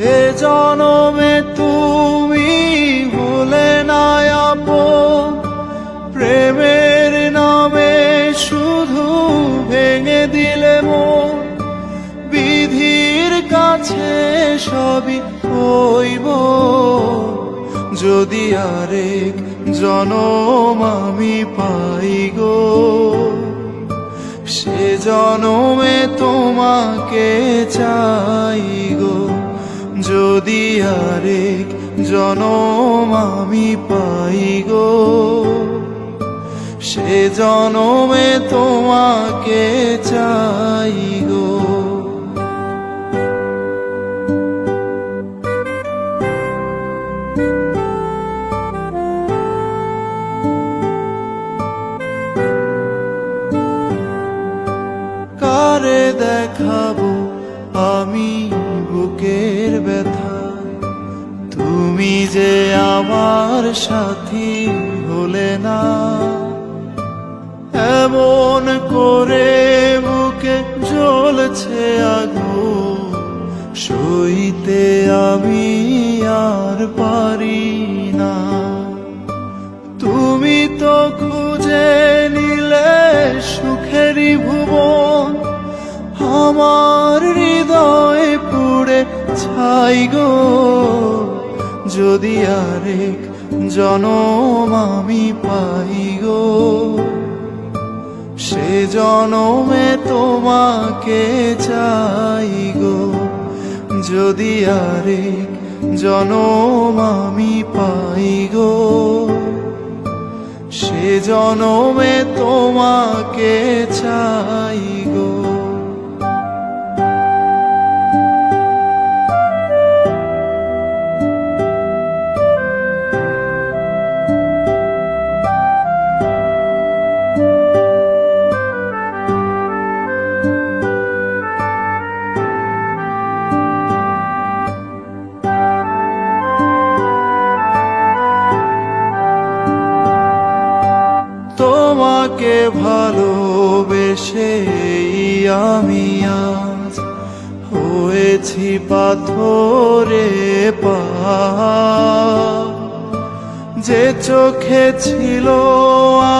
এ জনমে তুমি হলে না আপন, প্রেমের নামে শুধু ভেঙে দিলে মন। বিধির কাছে সবই কইব, যদি আরেক জনম আমি পাই গো। সে জনমে তোমাকে চাই গো, যদি আরেক জনম আমি পাই গো। সে জনমে তোমাকে চাই গো। কারে দেখাবো আমি বুকের ব্যথা, তুমি যে আমার সাথী হলে না। এমন করে বুকে জ্বলছে আগুন, সইতে আমি আর পারি না। তুমি তো খুঁজে নিলে সুখেরই ভুবন, আমার হৃদয় পুড়ে ছাই গো। যদি আরেক জনম আমি পাই গো, সে জনমে তোমাকে চাই গো। যদি আরেক জনম আমি পাই গো, সে জনমে তোমাকে চাই গো। তোমাকে ভালোবেসে আমি আজ হয়েছি পাথরে পাহাড়। যে চোখে ছিল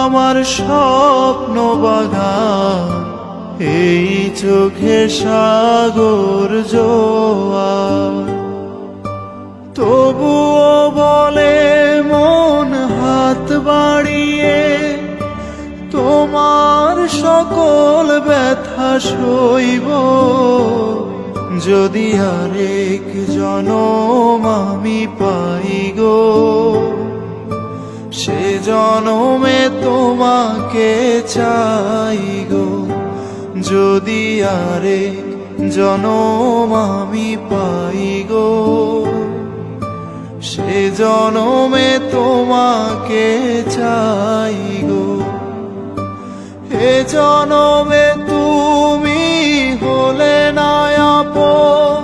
আমার স্বপ্ন বাগান, এই চোখে সাগর জোয়ার। তবুও বলে মন হাত বাড়িয়ে, তোমার সকল ব্যথা সইব। যদি আরেক জনম আমি পাই গো, সে জনমে তোমাকে চাই গো। যদি আরেক জনম আমি পাই গো, সে জনমে তোমাকে চাই গো। এ জনমে তুমি হলে না আপন,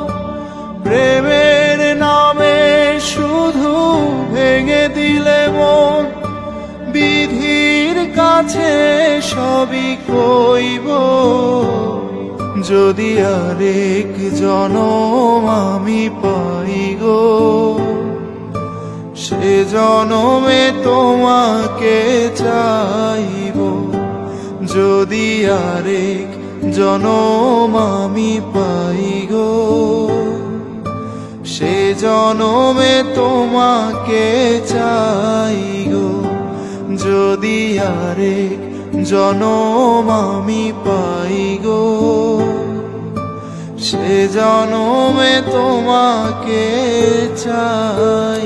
প্রেমের নামে শুধু ভেঙে দিলে মন। বিধির কাছে সবই কইব, যদি আরেক জনম আমি পাই গো। সে জনমে তোমাকে চাইব, যদি আরেক জনম আমি পাই গো। সে জনমে তোমাকে চাই গো, যদি আরেক জনম আমি পাই গো। সে জনমে তোমাকে চাই।